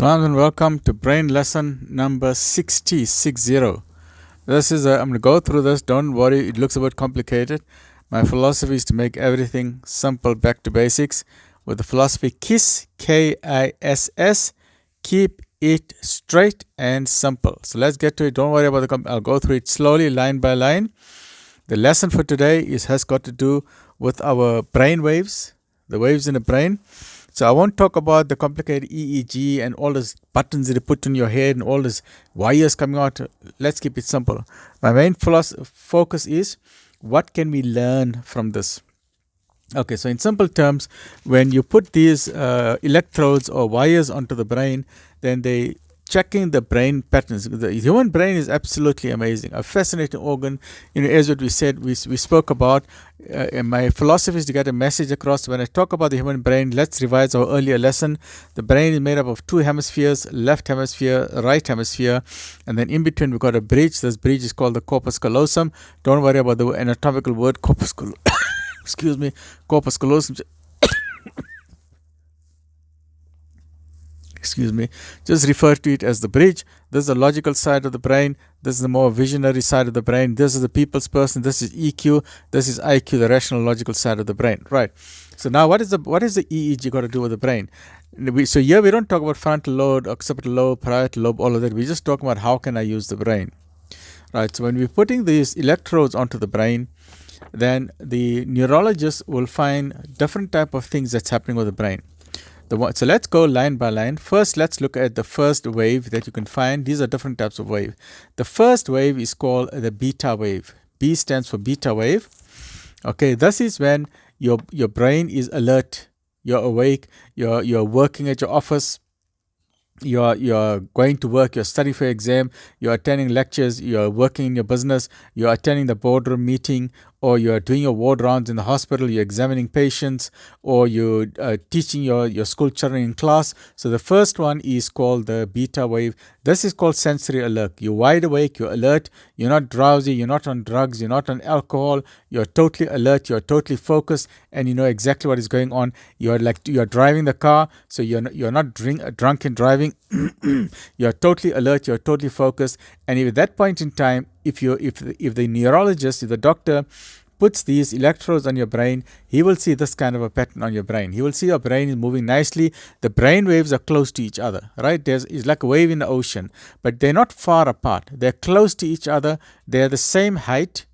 Salam and welcome to brain lesson number 60. This is I'm going to go through this. Don't worry, it looks a bit complicated. My philosophy is to make everything simple, back to basics. With the philosophy KISS, K-I-S-S, keep it straight and simple. So let's get to it. Don't worry about I'll go through it slowly, line by line. The lesson for today has got to do with our brain waves, the waves in the brain. So I won't talk about the complicated EEG and all those buttons that you put in your head and all those wires coming out. Let's keep it simple. My main focus is what can we learn from this? Okay, so in simple terms, when you put these electrodes or wires onto the brain, then they checking the brain patterns. The human brain is absolutely amazing, a fascinating organ. As what we said, we spoke about. My philosophy is to get a message across. When I talk about the human brain, let's revise our earlier lesson. The brain is made up of two hemispheres: left hemisphere, right hemisphere, and then in between we've got a bridge. This bridge is called the corpus callosum. Don't worry about the anatomical word corpus callosum. Excuse me, corpus callosum. Excuse me, just refer to it as the bridge. This is the logical side of the brain. This is the more visionary side of the brain. This is the people's person. This is EQ. This is IQ, the rational logical side of the brain. Right. So now what is the EEG got to do with the brain? So here we don't talk about frontal lobe, occipital lobe, parietal lobe, all of that. We just talk about how can I use the brain. Right. So when we're putting these electrodes onto the brain, then the neurologist will find different type of things that's happening with the brain. So let's go line by line. First, let's look at the first wave that you can find. These are different types of wave. The first wave is called the beta wave. B stands for beta wave. Okay, this is when your brain is alert. You're awake. You're working at your office. You're going to work, you're studying for your exam, you're attending lectures, you're working in your business, you're attending the boardroom meeting, or you're doing your ward rounds in the hospital, you're examining patients, or you're teaching your school children in class. So the first one is called the beta wave. This is called sensory alert. You're wide awake, you're alert, you're not drowsy, you're not on drugs, you're not on alcohol, you're totally alert, you're totally focused, and you know exactly what is going on. You're driving the car, so you're not drunk and driving. You're totally alert, you're totally focused, and at that point in time, if the neurologist, if the doctor puts these electrodes on your brain, he will see this kind of a pattern on your brain. He will see your brain is moving nicely. The brain waves are close to each other, right? It's like a wave in the ocean, but they're not far apart. They're close to each other. They're the same height,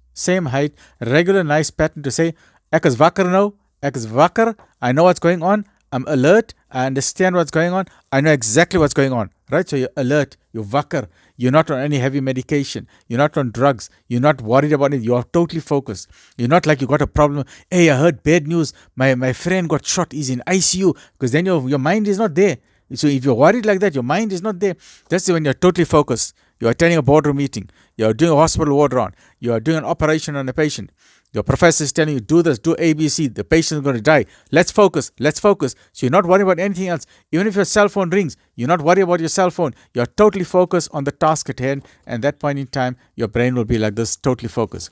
regular nice pattern to say, ek is wakker nou, ek is wakker, I know what's going on, I'm alert, I understand what's going on, I know exactly what's going on, right? So you're alert, you're wakker, you're not on any heavy medication, you're not on drugs, you're not worried about it, you're totally focused. You're not like you got a problem, hey, I heard bad news, my friend got shot, he's in ICU, because then your mind is not there. So if you're worried like that, your mind is not there. That's when you're totally focused. You're attending a boardroom meeting, you're doing a hospital ward round, you're doing an operation on a patient. Your professor is telling you, do this, do ABC, the patient is going to die. Let's focus. So you're not worried about anything else. Even if your cell phone rings, you're not worried about your cell phone. You're totally focused on the task at hand. And at that point in time, your brain will be like this, totally focused.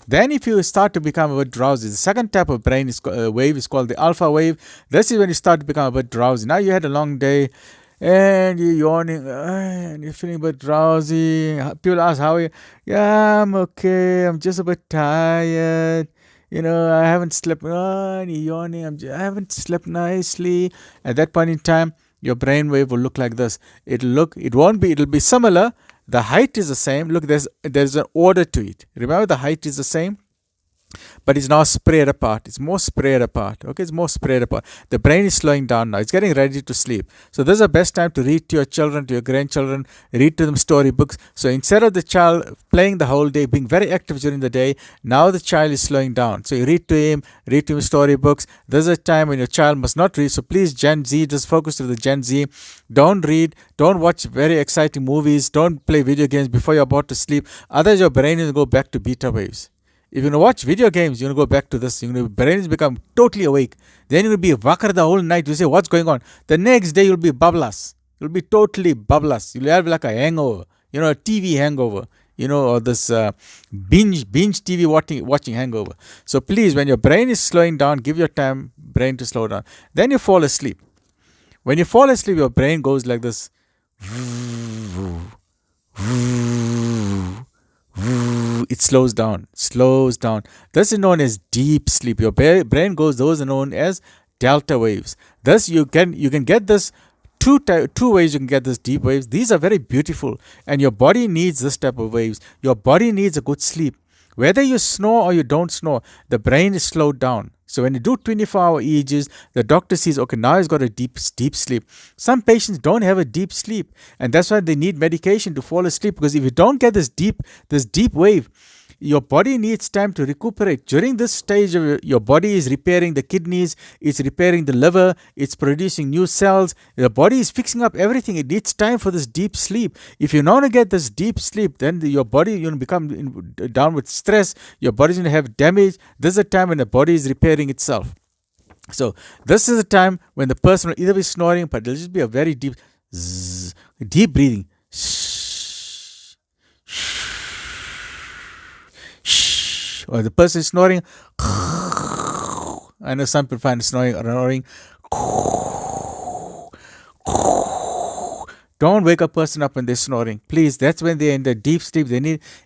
Then if you start to become a bit drowsy, the second type of brain wave is called the alpha wave. This is when you start to become a bit drowsy. Now you had a long day, and you're yawning, and you're feeling a bit drowsy. People ask, how are you? Yeah, I'm okay. I'm just a bit tired. I haven't slept. And you're yawning. I haven't slept nicely. At that point in time, your brain wave will look like this. It'll be similar. The height is the same. Look, there's an order to it. Remember, the height is the same, but it's now spread apart. It's more spread apart. Okay, it's more spread apart. The brain is slowing down now. It's getting ready to sleep. So this is the best time to read to your children, to your grandchildren, read to them storybooks. So instead of the child playing the whole day, being very active during the day, now the child is slowing down. So you read to him storybooks. There's a time when your child must not read. So please, Gen Z, just focus to the Gen Z. Don't read. Don't watch very exciting movies. Don't play video games before you're about to sleep. Otherwise, your brain will go back to beta waves. If you're going to watch video games, you're going to go back to this. Your brain is become totally awake. Then you'll be wakker the whole night. You say, what's going on? The next day, you'll be bablas. You'll be totally bablas. You'll have like a hangover, a TV hangover, or this binge TV watching hangover. So please, when your brain is slowing down, give your brain to slow down. Then you fall asleep. When you fall asleep, your brain goes like this. It slows down, slows down. This is known as deep sleep. Your brain goes, those are known as delta waves. Thus you can get this two ways you can get this deep waves. These are very beautiful, and your body needs this type of waves. Your body needs a good sleep. Whether you snore or you don't snore, the brain is slowed down. So when you do 24-hour EEGs, the doctor sees, okay, now he's got a deep sleep. Some patients don't have a deep sleep, and that's why they need medication to fall asleep, because if you don't get this deep wave, your body needs time to recuperate. During this stage, your body is repairing the kidneys, it's repairing the liver, it's producing new cells. The body is fixing up everything. It needs time for this deep sleep. If you not to get this deep sleep, then your body become down with stress. Your body's going to have damage. This is a time when the body is repairing itself. So this is a time when the person will either be snoring, but there'll just be a very deep breathing. Or the person is snoring. I know some people find snoring. Don't wake a person up when they're snoring. Please, that's when they're in the deep sleep.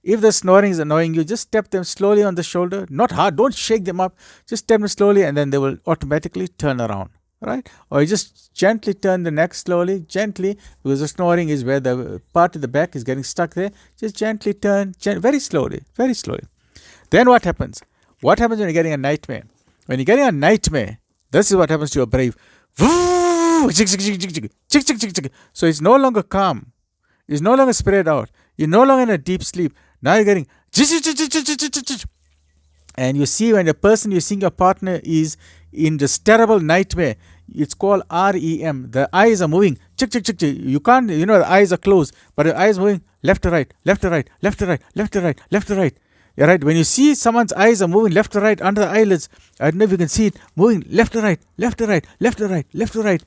If the snoring is annoying you, just tap them slowly on the shoulder. Not hard, don't shake them up. Just tap them slowly, and then they will automatically turn around. Right? Or you just gently turn the neck slowly, gently, because the snoring is where the part of the back is getting stuck there. Just gently turn, very slowly, very slowly. Then what happens? What happens when you're getting a nightmare? When you're getting a nightmare, this is what happens to your brain. So it's no longer calm. It's no longer spread out. You're no longer in a deep sleep. Now you're getting... And you see when the person you're seeing your partner is in this terrible nightmare, it's called REM. The eyes are moving. You can't, the eyes are closed, but the eyes are moving left to right, left to right, left to right, left to right, left to right. Yeah, right. When you see someone's eyes are moving left to right under the eyelids, I don't know if you can see it, moving left to right, left to right, left to right, left to right.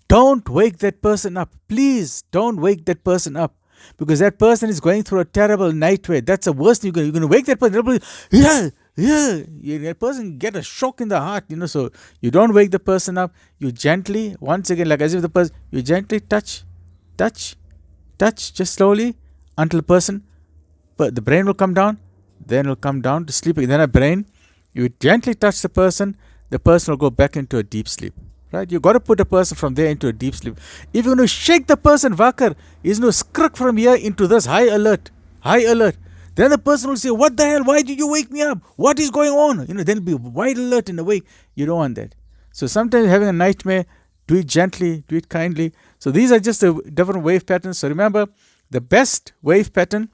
Don't wake that person up. Please don't wake that person up, because that person is going through a terrible nightmare. That's the worst thing. You're going to wake that person. That person get a shock in the heart, so you don't wake the person up. You gently, once again, like as if the person, you gently touch, just slowly until the person, but the brain will come down, then it will come down to sleep. Then a brain, you gently touch the person will go back into a deep sleep. Right? You got to put a person from there into a deep sleep. If you're going to shake the person, Vakar, he's going to skrik from here into this high alert. Then the person will say, what the hell? Why did you wake me up? What is going on? Then be wide alert in the wake. You don't want that. So sometimes having a nightmare, do it gently, do it kindly. So these are just the different wave patterns. So remember, the best wave pattern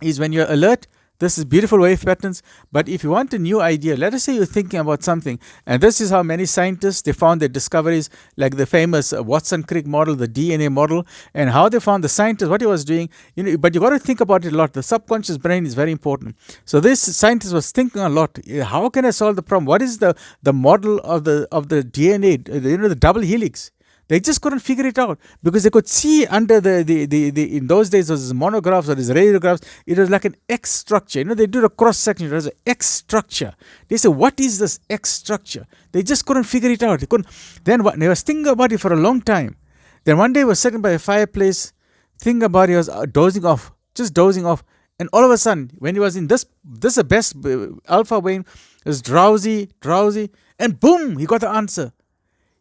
is when you're alert. This is beautiful wave patterns. But if you want a new idea, let us say you're thinking about something, and this is how many scientists, they found their discoveries, like the famous Watson-Crick model, the DNA model, and how they found the scientist, what he was doing. But you got to think about it a lot. The subconscious brain is very important. So this scientist was thinking a lot. How can I solve the problem? What is the model of the DNA? The double helix. They just couldn't figure it out, because they could see under the in those days those monographs or these radiographs, it was like an X structure. They do the cross section, it was an X structure. They said, what is this X structure? They just couldn't figure it out. They couldn't. Then they was thinking about it for a long time. Then one day he was sitting by a fireplace, thinking about it, he was dozing off, and all of a sudden, when he was in this is the best alpha brain, it was drowsy, and boom, he got the answer.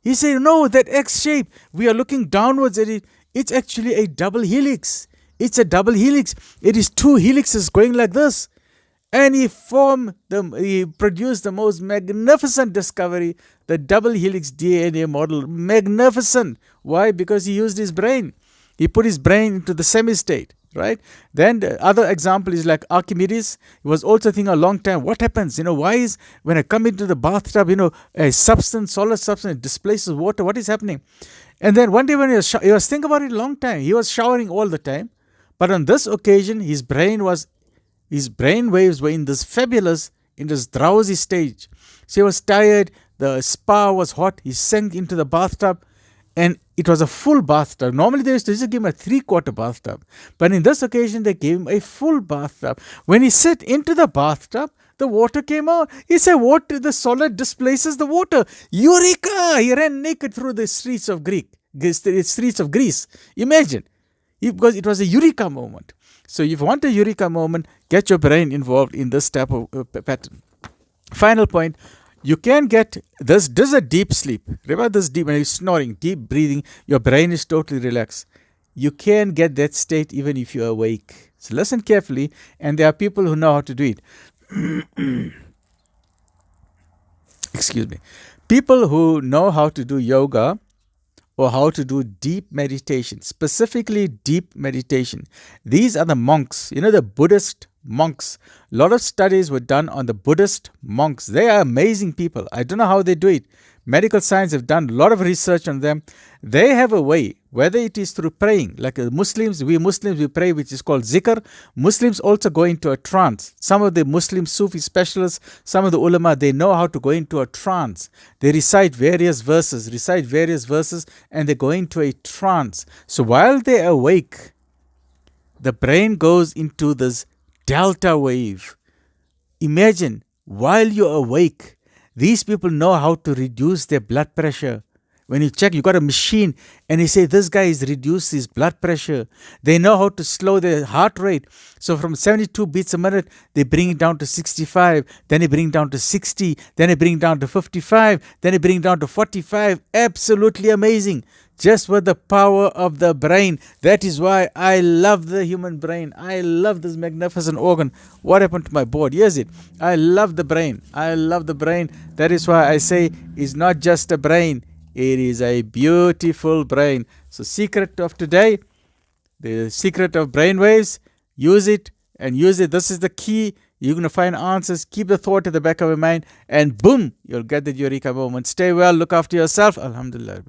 He said, no, that X shape, we are looking downwards at it. It's actually a double helix. It's a double helix. It is two helixes going like this. And he produced the most magnificent discovery, the double helix DNA model. Magnificent. Why? Because he used his brain. He put his brain into the semi-state. Right? Then the other example is like Archimedes. He was also thinking a long time, what happens? Why is when I come into the bathtub, a substance, solid substance, displaces water, what is happening? And then one day when he was thinking about it a long time, he was showering all the time. But on this occasion, his brain waves were in this fabulous, in this drowsy stage. So he was tired, the spa was hot, he sank into the bathtub, and it was a full bathtub. Normally they used to just give him a 3/4 bathtub. But in this occasion, they gave him a full bathtub. When he sat into the bathtub, The water came out. He said, "What? The solid displaces the water." Eureka! He ran naked through the streets of Greece. Imagine, because it was a eureka moment. So if you want a eureka moment, get your brain involved in this type of pattern. Final point. You can get this. This is a deep sleep. Remember this deep, when you're snoring, deep breathing, your brain is totally relaxed. You can get that state even if you're awake. So listen carefully, and there are people who know how to do it. Excuse me. People who know how to do yoga or how to do deep meditation, specifically deep meditation. These are the monks, you know, the Buddhist monks. A lot of studies were done on the Buddhist monks. They are amazing people. I don't know how they do it. Medical science have done a lot of research on them. They have a way, whether it is through praying, like Muslims, we pray, which is called zikr. Muslims also go into a trance. Some of the Muslim Sufi specialists, some of the ulama, they know how to go into a trance. They recite various verses, and they go into a trance. So while they are awake, the brain goes into this delta wave. Imagine, while you're awake, these people know how to reduce their blood pressure. When you check, you got a machine and you say, this guy has reduced his blood pressure. They know how to slow their heart rate. So from 72 beats a minute, they bring it down to 65. Then they bring it down to 60. Then they bring it down to 55. Then they bring it down to 45. Absolutely amazing. Just with the power of the brain. That is why I love the human brain. I love this magnificent organ. What happened to my board? Here's it. I love the brain. I love the brain. That is why I say it's not just a brain. It is a beautiful brain. So secret of today, the secret of brainwaves, use it and use it. This is the key. You're going to find answers. Keep the thought at the back of your mind and boom, you'll get the eureka moment. Stay well. Look after yourself. Alhamdulillah.